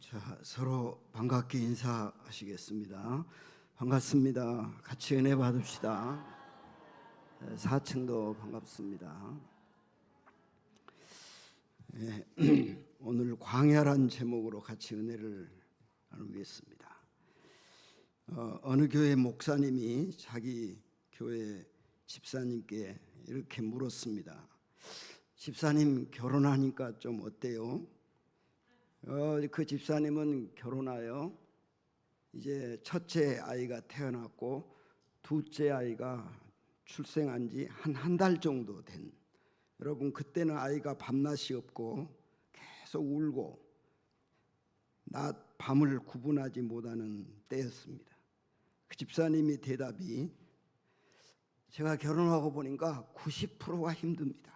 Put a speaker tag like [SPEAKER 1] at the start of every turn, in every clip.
[SPEAKER 1] 자, 서로 반갑게 인사하시겠습니다. 반갑습니다. 같이 은혜 받읍시다. 4층도 반갑습니다. 오늘 광야란 제목으로 같이 은혜를 나누겠습니다. 어느 교회 목사님이 자기 교회 집사님께 이렇게 물었습니다. 집사님, 결혼하니까 좀 어때요? 그 집사님은 결혼하여 이제 첫째 아이가 태어났고 둘째 아이가 출생한 지 한 달 정도 된, 여러분 그때는 아이가 밤낮이 없고 계속 울고 낮 밤을 구분하지 못하는 때였습니다. 그 집사님이 대답이, 제가 결혼하고 보니까 90%가 힘듭니다.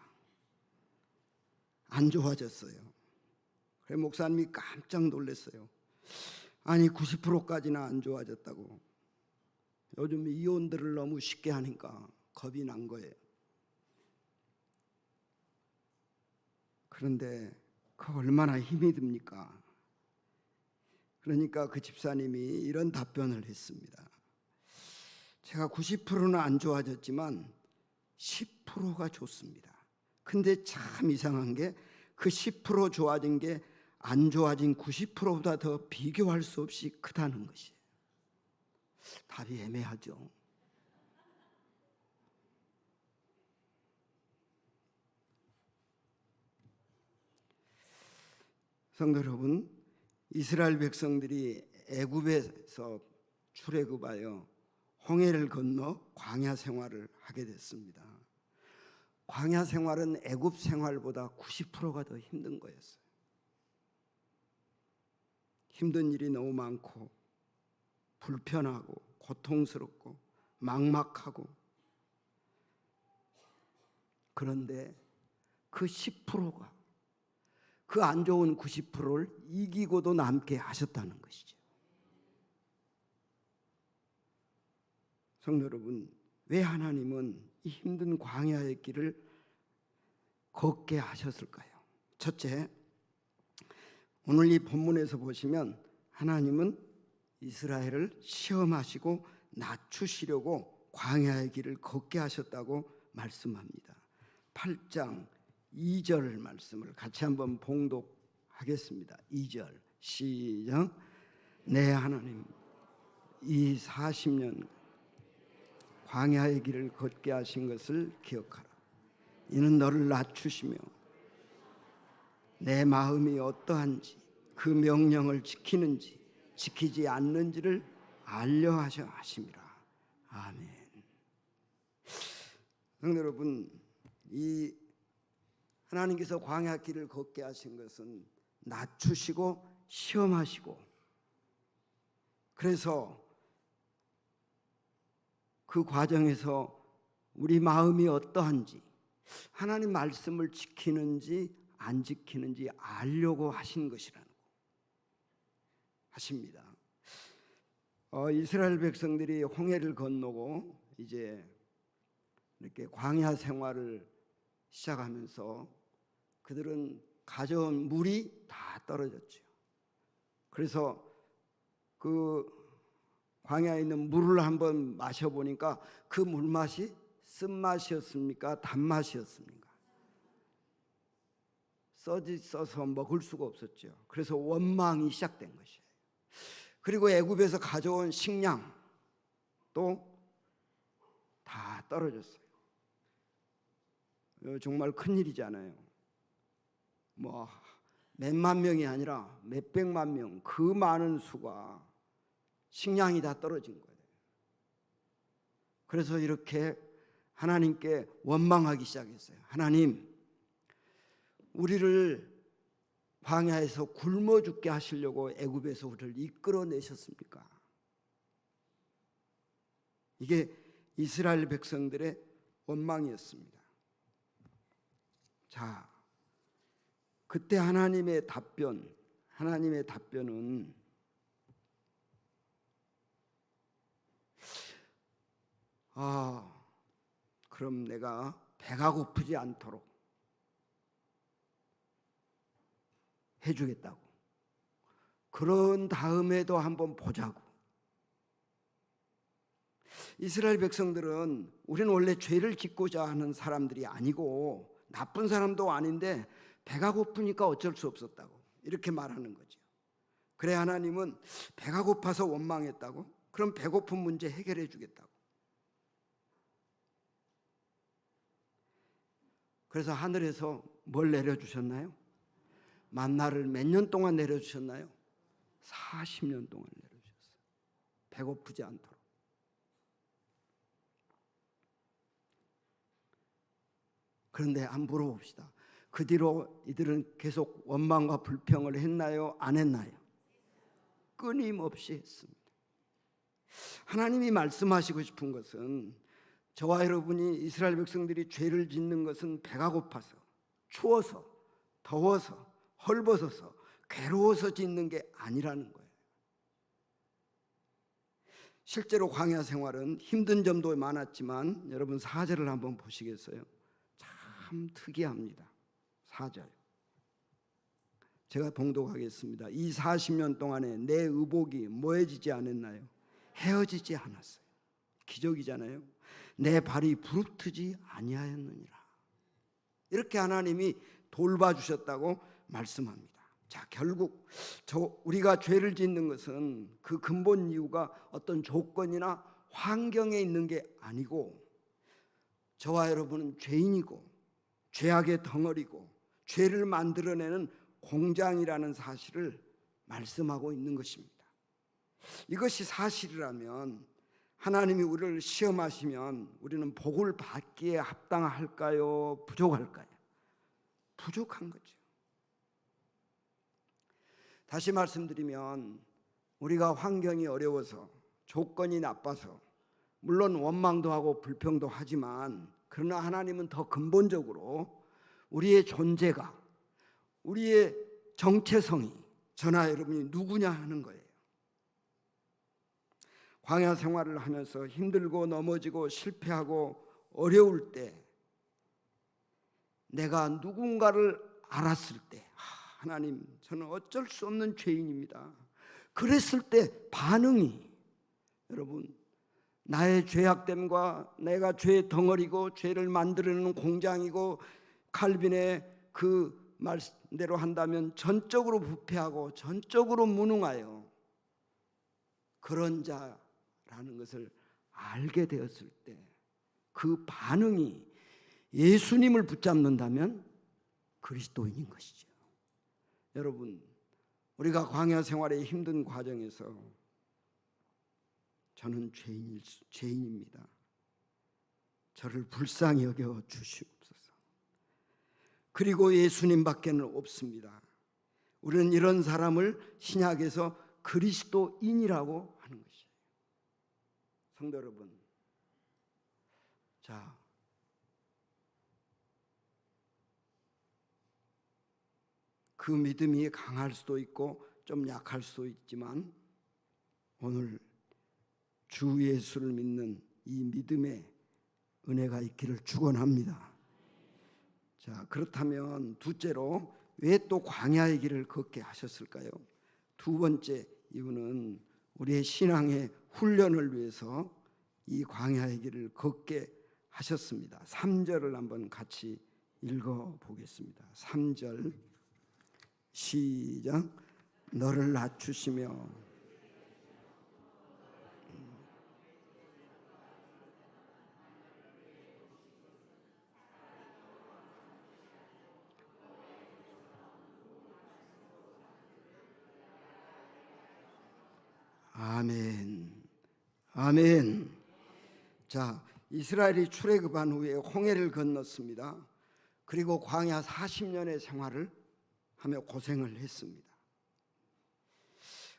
[SPEAKER 1] 안 좋아졌어요. 그래서 목사님이 깜짝 놀랐어요. 아니 90%까지나 안 좋아졌다고. 요즘 이혼들을 너무 쉽게 하니까 겁이 난 거예요. 그런데 그 얼마나 힘이 듭니까? 그러니까 그 집사님이 이런 답변을 했습니다. 제가 90%는 안 좋아졌지만 10%가 좋습니다. 근데 참 이상한 게 그 10% 좋아진 게 안 좋아진 90%보다 더 비교할 수 없이 크다는 것이에요. 답이 애매하죠. 성도 여러분, 이스라엘 백성들이 애굽에서 출애굽하여 홍해를 건너 광야 생활을 하게 됐습니다. 광야 생활은 애굽 생활보다 90%가 더 힘든 거였어요. 힘든 일이 너무 많고 불편하고 고통스럽고 막막하고, 그런데 그 10%가 그 안 좋은 90%를 이기고도 남게 하셨다는 것이죠. 성도 여러분, 왜 하나님은 이 힘든 광야의 길을 걷게 하셨을까요? 첫째, 오늘 이 본문에서 보시면 하나님은 이스라엘을 시험하시고 낮추시려고 광야의 길을 걷게 하셨다고 말씀합니다. 8장 2절 말씀을 같이 한번 봉독하겠습니다. 2절 시작. 내 하나님, 이 40년 광야의 길을 걷게 하신 것을 기억하라. 이는 너를 낮추시며 내 마음이 어떠한지, 그 명령을 지키는지 지키지 않는지를 알려 하셔 하심이라. 아멘. 성도 여러분, 이 하나님께서 광야 길을 걷게 하신 것은 낮추시고 시험하시고, 그래서 그 과정에서 우리 마음이 어떠한지, 하나님 말씀을 지키는지 안 지키는지 알려고 하신 것이라는 거 하십니다. 이스라엘 백성들이 홍해를 건너고 이제 이렇게 광야 생활을 시작하면서 그들은 가져온 물이 다 떨어졌죠. 그래서 그 광야에 있는 물을 한번 마셔보니까 그 물맛이 쓴맛이었습니까? 단맛이었습니까? 써서 먹을 수가 없었죠. 그래서 원망이 시작된 것이에요. 그리고 애굽에서 가져온 식량 또 다 떨어졌어요. 정말 큰일이잖아요. 뭐 몇만 명이 아니라 몇백만 명, 그 많은 수가 식량이 다 떨어진 거예요. 그래서 이렇게 하나님께 원망하기 시작했어요. 하나님, 우리를 광야에서 굶어 죽게 하시려고 애굽에서 우리를 이끌어내셨습니까? 이게 이스라엘 백성들의 원망이었습니다. 자, 그때 하나님의 답변은 그럼 내가 배가 고프지 않도록 해주겠다고. 그런 다음에도 한번 보자고. 이스라엘 백성들은 우리는 원래 죄를 짓고자 하는 사람들이 아니고 나쁜 사람도 아닌데 배가 고프니까 어쩔 수 없었다고 이렇게 말하는 거죠. 그래 하나님은 배가 고파서 원망했다고? 그럼 배고픈 문제 해결해 주겠다고. 그래서 하늘에서 뭘 내려주셨나요? 만나를 몇 년 동안 내려주셨나요? 40년 동안 내려주셨어요. 배고프지 않도록. 그런데 한번 물어봅시다. 그 뒤로 이들은 계속 원망과 불평을 했나요? 안 했나요? 끊임없이 했습니다. 하나님이 말씀하시고 싶은 것은 저와 여러분이 이스라엘 백성들이 죄를 짓는 것은 배가 고파서, 추워서, 더워서, 헐벗어서, 괴로워서 짓는 게 아니라는 거예요. 실제로 광야 생활은 힘든 점도 많았지만 여러분 4절을 한번 보시겠어요? 참 특이합니다. 4절 제가 봉독하겠습니다. 이 40년 동안에 내 의복이 뭐해지지 않았나요? 헤어지지 않았어요. 기적이잖아요. 내 발이 부르트지 아니하였느니라. 이렇게 하나님이 돌봐주셨다고 말씀합니다. 자, 결국 우리가 죄를 짓는 것은 그 근본 이유가 어떤 조건이나 환경에 있는 게 아니고 저와 여러분은 죄인이고 죄악의 덩어리고 죄를 만들어내는 공장이라는 사실을 말씀하고 있는 것입니다. 이것이 사실이라면 하나님이 우리를 시험하시면 우리는 복을 받기에 합당할까요? 부족할까요? 부족한 거죠. 다시 말씀드리면 우리가 환경이 어려워서 조건이 나빠서 물론 원망도 하고 불평도 하지만 그러나 하나님은 더 근본적으로 우리의 존재가 우리의 정체성이 저나 여러분이 누구냐 하는 거예요. 광야 생활을 하면서 힘들고 넘어지고 실패하고 어려울 때 내가 누군가를 알았을 때 하나님 저는 어쩔 수 없는 죄인입니다. 그랬을 때 반응이 여러분 나의 죄악됨과 내가 죄의 덩어리고 죄를 만들어내는 공장이고 칼빈의 그 말대로 한다면 전적으로 부패하고 전적으로 무능하여 그런 자라는 것을 알게 되었을 때 그 반응이 예수님을 붙잡는다면 그리스도인인 것이죠. 여러분 우리가 광야 생활의 힘든 과정에서 저는 죄인입니다. 저를 불쌍히 여겨 주시옵소서. 그리고 예수님밖에는 없습니다. 우리는 이런 사람을 신약에서 그리스도인이라고 하는 것이에요. 성도 여러분, 자, 그 믿음이 강할 수도 있고 좀 약할 수도 있지만 오늘 주 예수를 믿는 이 믿음의 은혜가 있기를 축원합니다. 자, 그렇다면 둘째로 왜 또 광야의 길을 걷게 하셨을까요? 두 번째 이유는 우리의 신앙의 훈련을 위해서 이 광야의 길을 걷게 하셨습니다. 3절을 한번 같이 읽어보겠습니다. 3절 시작. 너를 낮추시며 아멘. 아멘. 자, 이스라엘이 출애굽한 후에 홍해를 건넜습니다. 그리고 광야 40년의 생활을 하며 고생을 했습니다.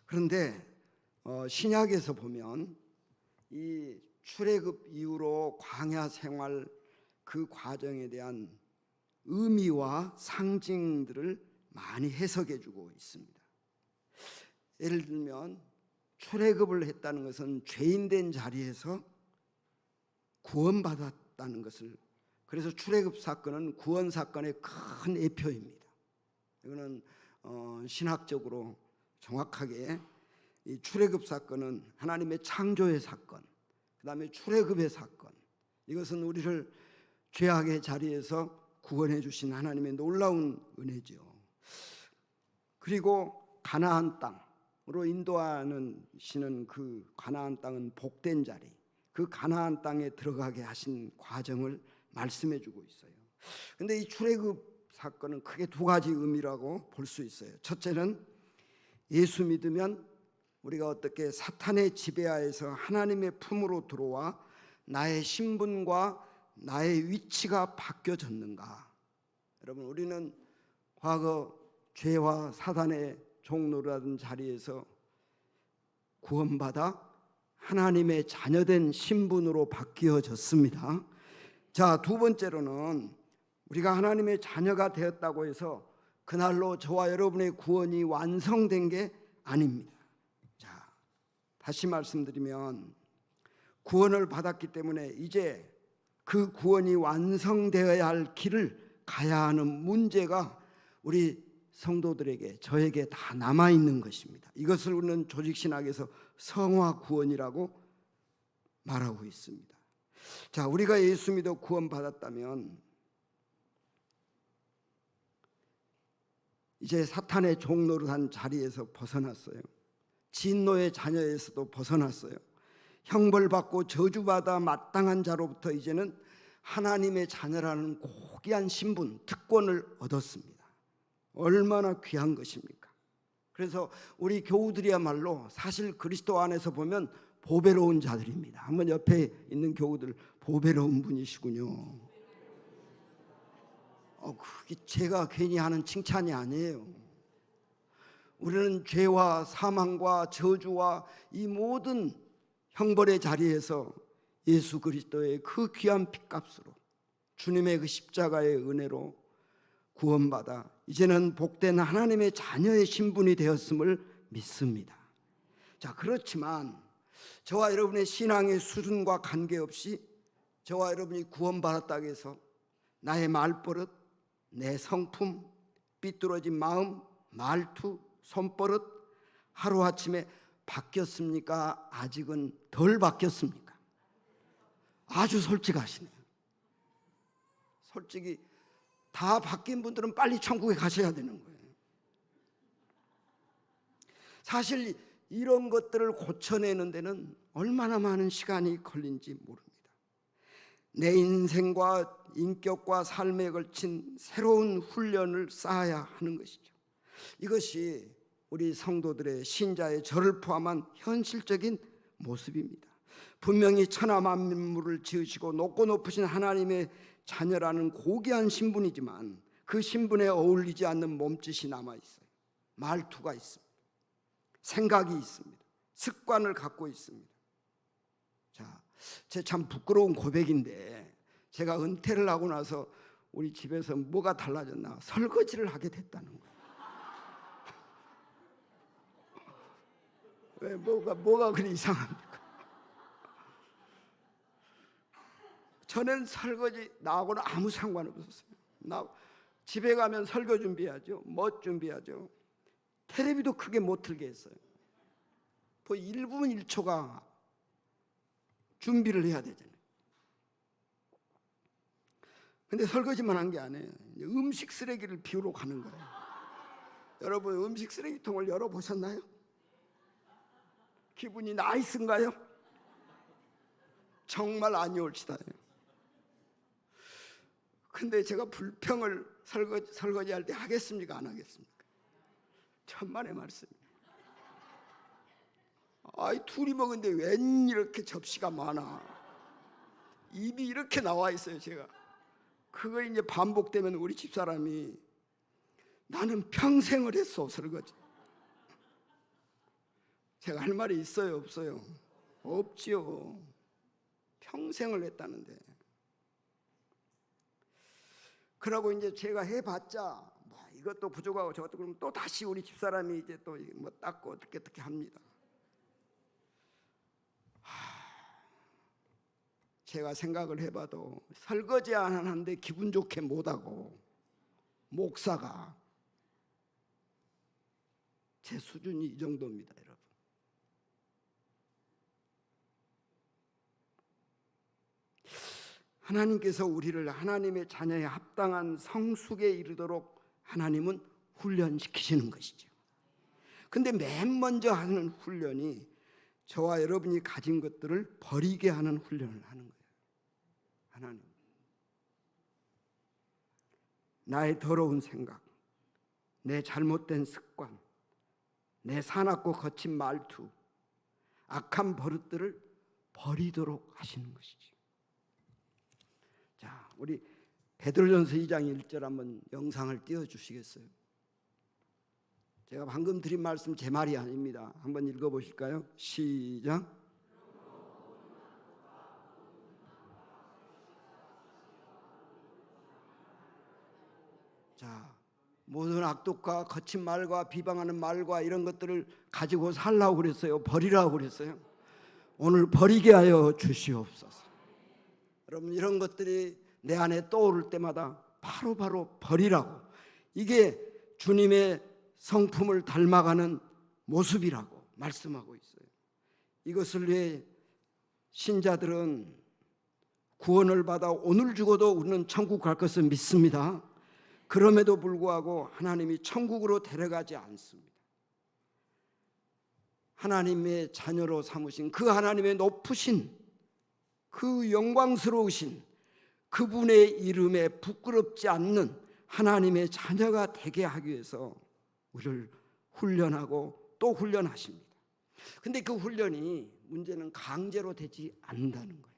[SPEAKER 1] 그런데 신약에서 보면 이 출애굽 이후로 광야 생활 그 과정에 대한 의미와 상징들을 많이 해석해 주고 있습니다. 예를 들면 출애굽을 했다는 것은 죄인된 자리에서 구원받았다는 것을, 그래서 출애굽 사건은 구원 사건의 큰 예표입니다. 이거는 신학적으로 정확하게 이 출애굽 사건은 하나님의 창조의 사건, 그 다음에 출애굽의 사건, 이것은 우리를 죄악의 자리에서 구원해 주신 하나님의 놀라운 은혜죠. 그리고 가나안 땅으로 인도하시는 그 가나안 땅은 복된 자리, 그 가나안 땅에 들어가게 하신 과정을 말씀해 주고 있어요. 근데 이 출애굽 사건은 크게 두 가지 의미라고 볼 수 있어요. 첫째는 예수 믿으면 우리가 어떻게 사탄의 지배하에서 하나님의 품으로 들어와 나의 신분과 나의 위치가 바뀌어졌는가. 여러분, 우리는 과거 죄와 사단의 종노릇하던 자리에서 구원받아 하나님의 자녀된 신분으로 바뀌어졌습니다. 자, 두 번째로는 우리가 하나님의 자녀가 되었다고 해서 그날로 저와 여러분의 구원이 완성된 게 아닙니다. 자, 다시 말씀드리면 구원을 받았기 때문에 이제 그 구원이 완성되어야 할 길을 가야 하는 문제가 우리 성도들에게, 저에게 다 남아있는 것입니다. 이것을 우리는 조직신학에서 성화 구원이라고 말하고 있습니다. 자, 우리가 예수 믿어 구원받았다면 이제 사탄의 종노릇한 자리에서 벗어났어요. 진노의 자녀에서도 벗어났어요. 형벌받고 저주받아 마땅한 자로부터 이제는 하나님의 자녀라는 고귀한 신분, 특권을 얻었습니다. 얼마나 귀한 것입니까? 그래서 우리 교우들이야말로 사실 그리스도 안에서 보면 보배로운 자들입니다. 한번 옆에 있는 교우들, 보배로운 분이시군요. 그게 제가 괜히 하는 칭찬이 아니에요. 우리는 죄와 사망과 저주와 이 모든 형벌의 자리에서 예수 그리스도의 그 귀한 핏값으로, 주님의 그 십자가의 은혜로 구원받아 이제는 복된 하나님의 자녀의 신분이 되었음을 믿습니다. 자, 그렇지만 저와 여러분의 신앙의 수준과 관계없이 저와 여러분이 구원받았다고 해서 나의 말버릇, 내 성품, 삐뚤어진 마음, 말투, 손버릇 하루아침에 바뀌었습니까? 아직은 덜 바뀌었습니까? 아주 솔직하시네요. 솔직히 다 바뀐 분들은 빨리 천국에 가셔야 되는 거예요. 사실 이런 것들을 고쳐내는 데는 얼마나 많은 시간이 걸린지 모릅니다. 내 인생과 인격과 삶에 걸친 새로운 훈련을 쌓아야 하는 것이죠. 이것이 우리 성도들의, 신자의 저를 포함한 현실적인 모습입니다. 분명히 천하 만물을 지으시고 높고 높으신 하나님의 자녀라는 고귀한 신분이지만 그 신분에 어울리지 않는 몸짓이 남아있어요. 말투가 있습니다. 생각이 있습니다. 습관을 갖고 있습니다. 자, 제 참 부끄러운 고백인데, 제가 은퇴를 하고 나서 우리 집에서 뭐가 달라졌나? 설거지를 하게 됐다는 거예요. 왜 뭐가 그리 이상합니까? 저는 설거지 나하고는 아무 상관없었어요. 나 집에 가면 설거 준비하죠. 멋 준비하죠. 텔레비도 크게 못 틀게 했어요. 뭐 1분 1초가 준비를 해야 되잖아요. 근데 설거지만 한 게 아니에요. 음식 쓰레기를 비우러 가는 거예요. 여러분, 음식 쓰레기통을 열어보셨나요? 기분이 나이스인가요? 정말 아니올지다요. 근데 제가 불평을 설거지할 때 하겠습니까? 안 하겠습니까? 천만의 말씀입니다. 둘이 먹은데 웬 이렇게 접시가 많아. 입이 이렇게 나와 있어요, 제가. 그거 이제 반복되면 우리 집사람이, 나는 평생을 했어, 설거지. 제가 할 말이 있어요, 없어요? 없지요. 평생을 했다는데. 그러고 이제 제가 해봤자 이것도 부족하고 저것도, 그러면 또 다시 우리 집사람이 이제 또 뭐 닦고 어떻게 합니다. 제가 생각을 해봐도 설거지 안 하는데 기분 좋게 못하고, 목사가 제 수준이 이 정도입니다, 여러분. 하나님께서 우리를 하나님의 자녀에 합당한 성숙에 이르도록 하나님은 훈련시키시는 것이죠. 근데 맨 먼저 하는 훈련이 저와 여러분이 가진 것들을 버리게 하는 훈련을 하는 거예요. 하나님, 나의 더러운 생각, 내 잘못된 습관, 내 사납고 거친 말투, 악한 버릇들을 버리도록 하시는 것이죠. 자, 우리 베드로전서 2장 1절 한번 영상을 띄워주시겠어요? 제가 방금 드린 말씀 제 말이 아닙니다. 한번 읽어보실까요? 시작. 자, 모든 악독과 거친 말과 비방하는 말과 이런 것들을 가지고 살라고 그랬어요? 버리라고 그랬어요? 오늘 버리게 하여 주시옵소서. 여러분, 이런 것들이 내 안에 떠오를 때마다 바로바로 버리라고. 이게 주님의 성품을 닮아가는 모습이라고 말씀하고 있어요. 이것을 위해 신자들은 구원을 받아 오늘 죽어도 우리는 천국 갈 것을 믿습니다. 그럼에도 불구하고 하나님이 천국으로 데려가지 않습니다. 하나님의 자녀로 삼으신 그 하나님의 높으신 그 영광스러우신 그분의 이름에 부끄럽지 않는 하나님의 자녀가 되게 하기 위해서 우리를 훈련하고 또 훈련하십니다. 근데 그 훈련이 문제는 강제로 되지 않는다는 거예요.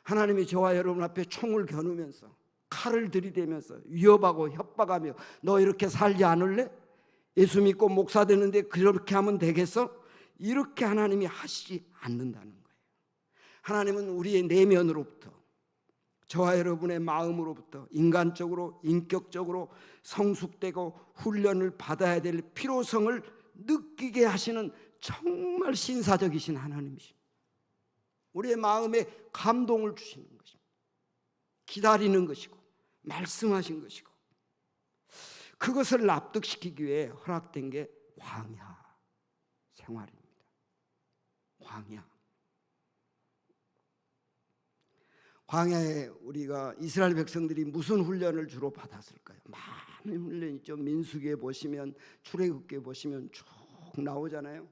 [SPEAKER 1] 하나님이 저와 여러분 앞에 총을 겨누면서 칼을 들이대면서 위협하고 협박하며 너 이렇게 살지 않을래? 예수 믿고 목사 되는데 그렇게 하면 되겠어? 이렇게 하나님이 하시지 않는다는 거예요. 하나님은 우리의 내면으로부터 저와 여러분의 마음으로부터 인간적으로 인격적으로 성숙되고 훈련을 받아야 될 필요성을 느끼게 하시는 정말 신사적이신 하나님이십니다. 우리의 마음에 감동을 주시는 것입니다. 기다리는 것이고 말씀하신 것이고 그것을 납득시키기 위해 허락된 게 광야 생활입니다. 광야에 우리가 이스라엘 백성들이 무슨 훈련을 주로 받았을까요? 많은 훈련이 있죠. 민수기에 보시면 출애굽기에 보시면 쭉 나오잖아요.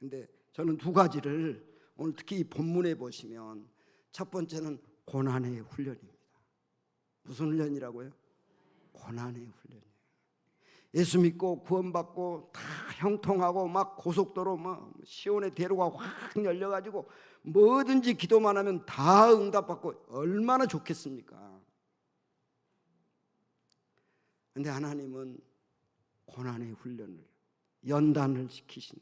[SPEAKER 1] 근데 저는 두 가지를 오늘 특히 이 본문에 보시면 첫 번째는 고난의 훈련입니다. 무슨 훈련이라고요? 고난의 훈련이에요. 예수 믿고 구원받고 다 형통하고 막 고속도로 막 시온의 대로가 확 열려가지고 뭐든지 기도만 하면 다 응답받고 얼마나 좋겠습니까? 근데 하나님은 고난의 훈련을 연단을 시키신,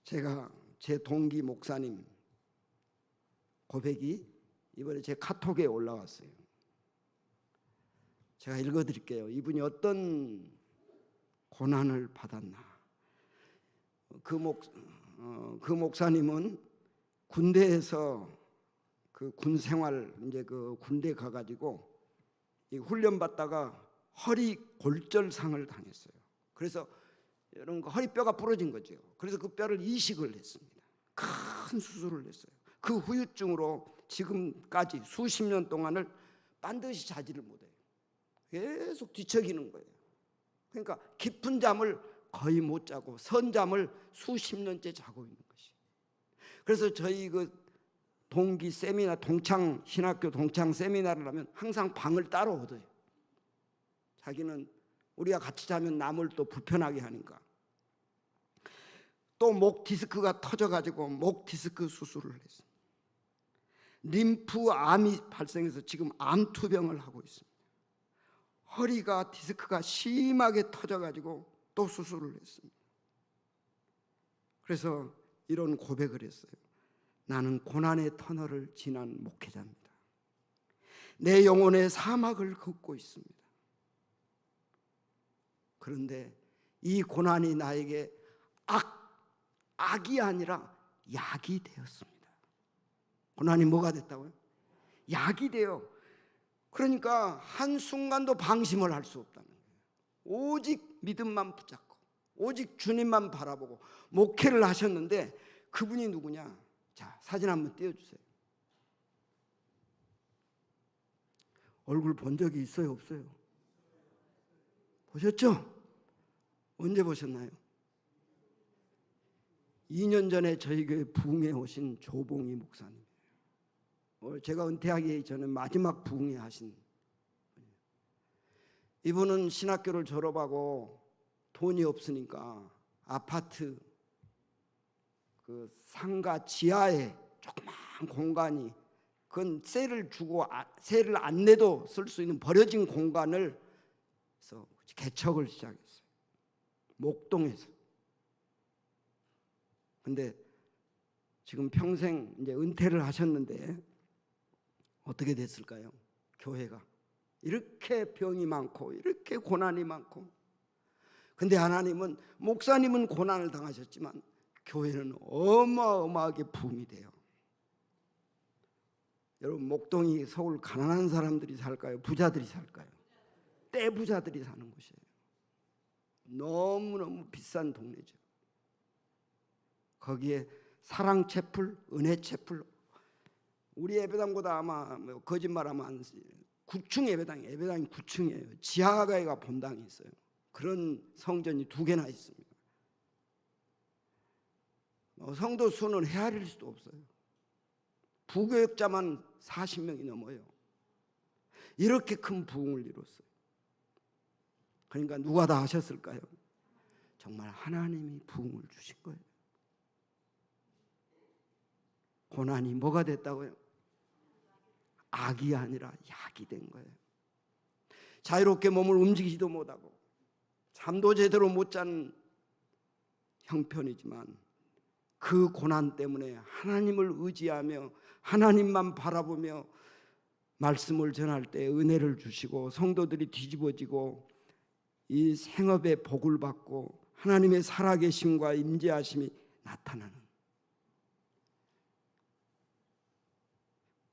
[SPEAKER 1] 제가 제 동기 목사님 고백이 이번에 제 카톡에 올라왔어요. 제가 읽어드릴게요. 이분이 어떤 고난을 받았나. 그 목사님은 군대에서 그 군 생활 이제 그 군대 가가지고 이 훈련 받다가 허리 골절상을 당했어요. 그래서 이런 허리뼈가 부러진 거죠. 그래서 그 뼈를 이식을 했습니다. 큰 수술을 했어요. 그 후유증으로 지금까지 수십 년 동안을 반드시 자지를 못해요. 계속 뒤척이는 거예요. 그러니까 깊은 잠을 거의 못 자고 선잠을 수십 년째 자고 있는 것이. 그래서 저희 그 동기 세미나 동창 신학교 동창 세미나를 하면 항상 방을 따로 얻어요. 자기는 우리가 같이 자면 남을 또 불편하게 하니까. 또 목 디스크가 터져가지고 목 디스크 수술을 했어요. 림프암이 발생해서 지금 암투병을 하고 있습니다. 허리가 디스크가 심하게 터져가지고 또 수술을 했습니다. 그래서 이런 고백을 했어요. 나는 고난의 터널을 지난 목회자입니다. 내 영혼의 사막을 걷고 있습니다. 그런데 이 고난이 나에게 악이 아니라 약이 되었습니다. 고난이 뭐가 됐다고요? 약이 돼요. 그러니까 한순간도 방심을 할 수 없다는 거예요. 오직 믿음만 붙잡고 오직 주님만 바라보고 목회를 하셨는데 그분이 누구냐? 자, 사진 한번 띄워주세요. 얼굴 본 적이 있어요, 없어요? 보셨죠? 언제 보셨나요? 2년 전에 저희 교회 부흥회 오신 조봉희 목사님. 제가 은퇴하기 전에 마지막 부흥회 하신 분이에요. 이분은 신학교를 졸업하고 돈이 없으니까 아파트 그 상가 지하에 조그만 공간이, 그건 세를 주고 세를 안 내도 쓸 수 있는 버려진 공간을 해서 개척을 시작했어요. 목동에서. 근데 지금 평생 이제 은퇴를 하셨는데 어떻게 됐을까요? 교회가 이렇게 병이 많고 이렇게 고난이 많고, 근데 하나님은, 목사님은 고난을 당하셨지만 교회는 어마어마하게 부흥이 돼요. 여러분, 목동이 서울 가난한 사람들이 살까요? 부자들이 살까요? 떼부자들이 사는 곳이에요. 너무너무 비싼 동네죠. 거기에 사랑채플, 은혜채플, 우리 예배당보다 아마 거짓말하면 한 9층 예배당이 9층이에요. 지하가가 본당이 있어요. 그런 성전이 2개나 있습니다. 성도 수는 헤아릴 수도 없어요. 부교역자만 40명이 넘어요. 이렇게 큰 부흥을 이뤘어요. 그러니까 누가 다 하셨을까요? 정말 하나님이 부흥을 주신 거예요. 고난이 뭐가 됐다고요? 악이 아니라 약이 된 거예요. 자유롭게 몸을 움직이지도 못하고 잠도 제대로 못 자는 형편이지만 그 고난 때문에 하나님을 의지하며 하나님만 바라보며 말씀을 전할 때 은혜를 주시고 성도들이 뒤집어지고 이 생업의 복을 받고 하나님의 살아계심과 임재하심이 나타나는,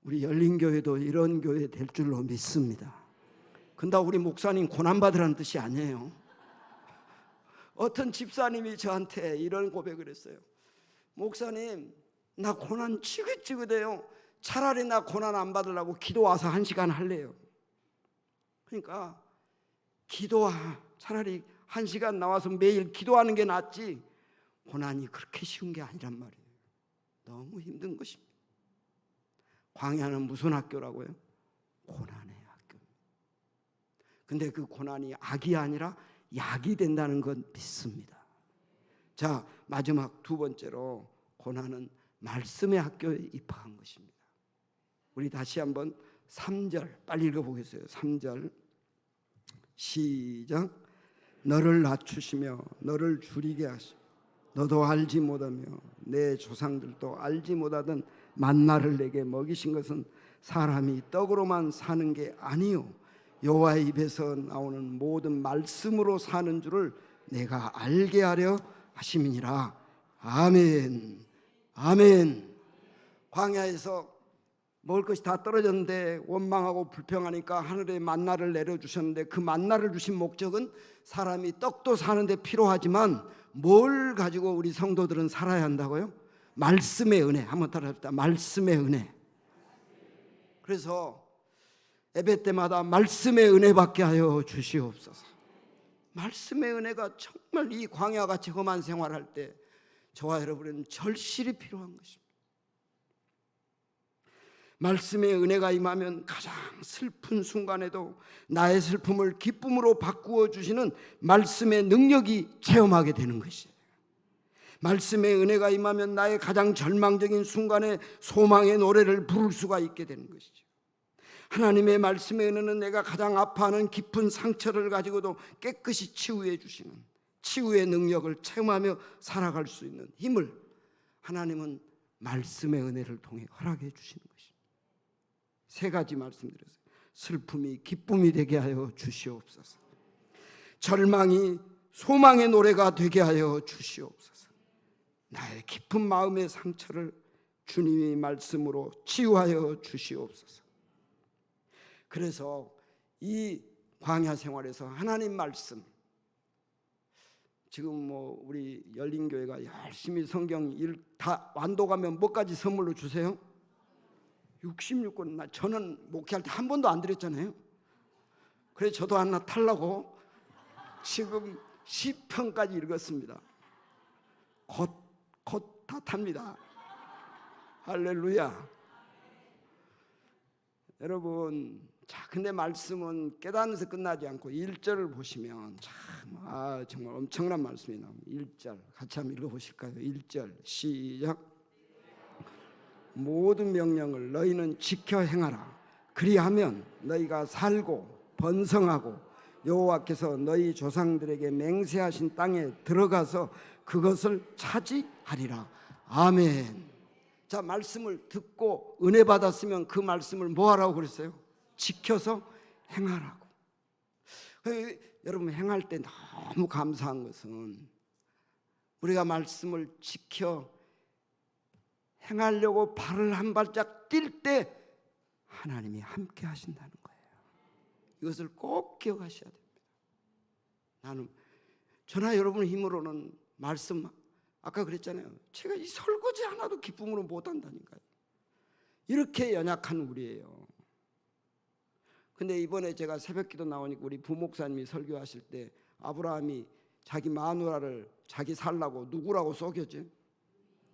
[SPEAKER 1] 우리 열린교회도 이런 교회 될 줄로 믿습니다. 근데 우리 목사님 고난받으라는 뜻이 아니에요. 어떤 집사님이 저한테 이런 고백을 했어요. 목사님, 나 고난 지긋지긋해요. 차라리 나 고난 안 받으려고 기도 와서 1시간 할래요. 그러니까 차라리 1시간 나와서 매일 기도하는 게 낫지, 고난이 그렇게 쉬운 게 아니란 말이에요. 너무 힘든 것입니다. 광야는 무슨 학교라고요? 고난의 학교. 근데 그 고난이 악이 아니라 약이 된다는 건 믿습니다. 자, 마지막 2번째로 고난은 말씀의 학교에 입학한 것입니다. 우리 다시 한번 3절 빨리 읽어보겠어요. 3절 시작. 너를 낮추시며 너를 줄이게 하시며 너도 알지 못하며 내 조상들도 알지 못하던 만나를 내게 먹이신 것은 사람이 떡으로만 사는 게 아니요 여호와의 입에서 나오는 모든 말씀으로 사는 줄을 내가 알게 하려 하심이니라. 아멘. 아멘. 광야에서 먹을 것이 다 떨어졌는데 원망하고 불평하니까 하늘에 만나를 내려주셨는데, 그 만나를 주신 목적은 사람이 떡도 사는데 필요하지만 뭘 가지고 우리 성도들은 살아야 한다고요? 말씀의 은혜. 한번 따라합시다. 말씀의 은혜. 그래서 예배 때마다 말씀의 은혜 받게 하여 주시옵소서. 말씀의 은혜가 정말 이 광야같이 험한 생활할 때 저와 여러분은 절실히 필요한 것입니다. 말씀의 은혜가 임하면 가장 슬픈 순간에도 나의 슬픔을 기쁨으로 바꾸어 주시는 말씀의 능력이 체험하게 되는 것이에요. 말씀의 은혜가 임하면 나의 가장 절망적인 순간에 소망의 노래를 부를 수가 있게 되는 것이죠. 하나님의 말씀의 은혜는 내가 가장 아파하는 깊은 상처를 가지고도 깨끗이 치유해 주시는 치유의 능력을 체험하며 살아갈 수 있는 힘을 하나님은 말씀의 은혜를 통해 허락해 주시는 것입니다. 3가지 말씀드렸어요. 슬픔이 기쁨이 되게 하여 주시옵소서. 절망이 소망의 노래가 되게 하여 주시옵소서. 나의 깊은 마음의 상처를 주님의 말씀으로 치유하여 주시옵소서. 그래서 이 광야 생활에서 하나님 말씀, 지금 뭐 우리 열린교회가 열심히 성경 다 완독하면 뭐까지 선물로 주세요? 66권. 저는 목회할 때 한 번도 안 드렸잖아요. 그래서 저도 하나 탈라고 지금 10편까지 읽었습니다. 곧 다 탑니다. 할렐루야. 여러분, 자, 근데 말씀은 깨닫는서 끝나지 않고 1절을 보시면 참 정말 엄청난 말씀이 나옵니다. 1절 같이 한번 읽어보실까요? 1절 시작. 모든 명령을 너희는 지켜 행하라. 그리하면 너희가 살고 번성하고 여호와께서 너희 조상들에게 맹세하신 땅에 들어가서 그것을 차지하리라. 아멘. 자, 말씀을 듣고 은혜 받았으면 그 말씀을 뭐 하라고 그랬어요? 지켜서 행하라고. 여러분, 행할 때 너무 감사한 것은 우리가 말씀을 지켜 행하려고 발을 한 발짝 뛸 때 하나님이 함께 하신다는 거예요. 이것을 꼭 기억하셔야 됩니다. 저나 여러분의 힘으로는 말씀, 아까 그랬잖아요. 제가 이 설거지 하나도 기쁨으로 못한다니까요. 이렇게 연약한 우리예요. 근데 이번에 제가 새벽기도 나오니까 우리 부목사님이 설교하실 때 아브라함이 자기 마누라를 자기 살라고 누구라고 속였지?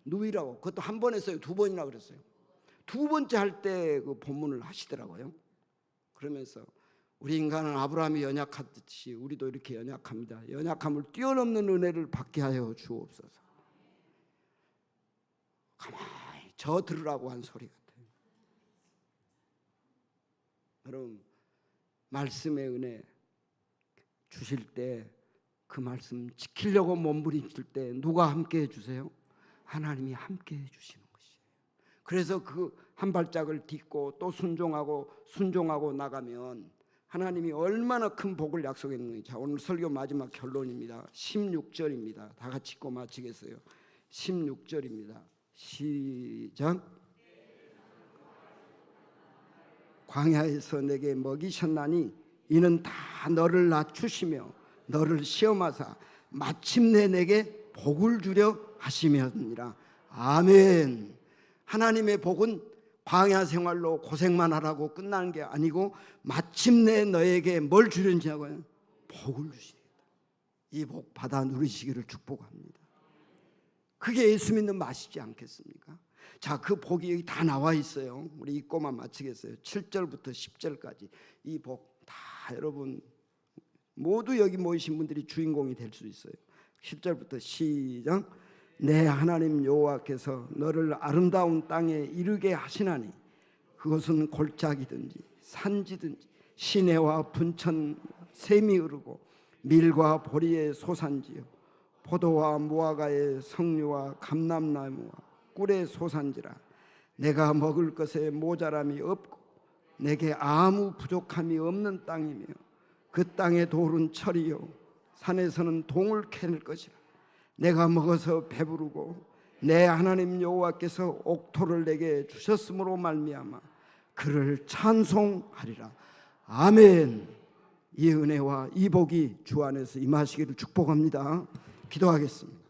[SPEAKER 1] 누이라고. 그것도 한 번 했어요? 두 번이나 그랬어요? 두 번째 할 때 그 본문을 하시더라고요. 그러면서 우리 인간은 아브라함이 연약하듯이 우리도 이렇게 연약합니다. 연약함을 뛰어넘는 은혜를 받게 하여 주옵소서. 가만히 저 들으라고 한 소리 같아요. 여러분, 말씀의 은혜 주실 때 그 말씀 지키려고 몸부림칠 때 누가 함께 해주세요? 하나님이 함께 해주시는 것이에요. 그래서 그 한 발짝을 딛고 또 순종하고 나가면 하나님이 얼마나 큰 복을 약속했는지. 자, 오늘 설교 마지막 결론입니다. 16절입니다. 다 같이 읽고 마치겠어요. 16절입니다. 시작. 광야에서 내게 먹이셨나니 이는 다 너를 낮추시며 너를 시험하사 마침내 내게 복을 주려 하심이었느니라. 아멘. 하나님의 복은 광야 생활로 고생만 하라고 끝나는 게 아니고 마침내 너에게 뭘 주려냐고요? 복을 주시겠다. 이 복 받아 누리시기를 축복합니다. 그게 예수 믿는 맛이지 않겠습니까? 자, 그 복이 여기 다 나와 있어요. 우리 읽고만 마치겠어요. 7절부터 10절까지 이 복 다 여러분 모두 여기 모이신 분들이 주인공이 될 수 있어요. 10절부터 시작. 내 하나님 여호와께서 너를 아름다운 땅에 이르게 하시나니 그것은 골짜기든지 산지든지 시내와 분천 샘이 흐르고 밀과 보리의 소산지요 포도와 무화과의 석류와 감람나무와 꿀의 소산지라. 내가 먹을 것에 모자람이 없고 내게 아무 부족함이 없는 땅이며 그 땅의 돌은 철이요 산에서는 동을 캐낼 것이라. 내가 먹어서 배부르고 내 하나님 여호와께서 옥토를 내게 주셨으므로 말미암아 그를 찬송하리라. 아멘. 이 은혜와 이 복이 주 안에서 임하시기를 축복합니다. 기도하겠습니다.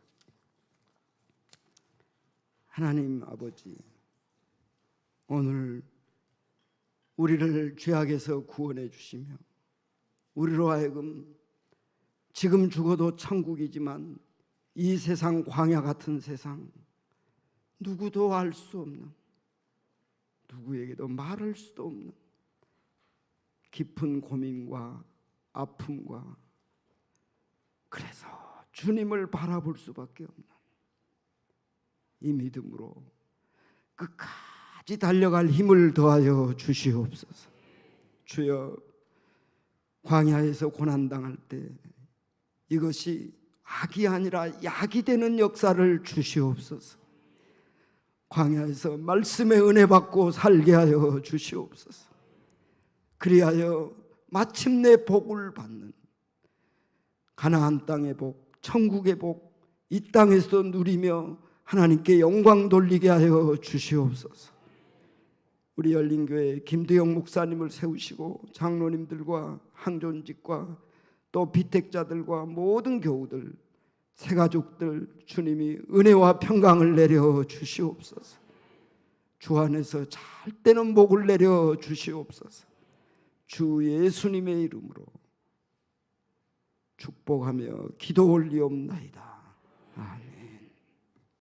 [SPEAKER 1] 하나님 아버지, 오늘 우리를 죄악에서 구원해 주시며 우리로 하여금 지금 죽어도 천국이지만 이 세상 광야 같은 세상, 누구도 알 수 없는, 누구에게도 말할 수도 없는 깊은 고민과 아픔과, 그래서 주님을 바라볼 수밖에 없는 이 믿음으로 끝까지 달려갈 힘을 더하여 주시옵소서. 주여, 광야에서 고난당할 때 이것이 악이 아니라 약이 되는 역사를 주시옵소서. 광야에서 말씀의 은혜 받고 살게 하여 주시옵소서. 그리하여 마침내 복을 받는 가나안 땅의 복, 천국의 복, 이 땅에서도 누리며 하나님께 영광 돌리게 하여 주시옵소서. 우리 열린교회 김두영 목사님을 세우시고 장로님들과 항존직과 또 비택자들과 모든 교우들, 새 가족들 주님이 은혜와 평강을 내려 주시옵소서. 주 안에서 잘 때는 복을 내려 주시옵소서. 주 예수님의 이름으로 축복하며 기도 올리옵나이다. 아멘.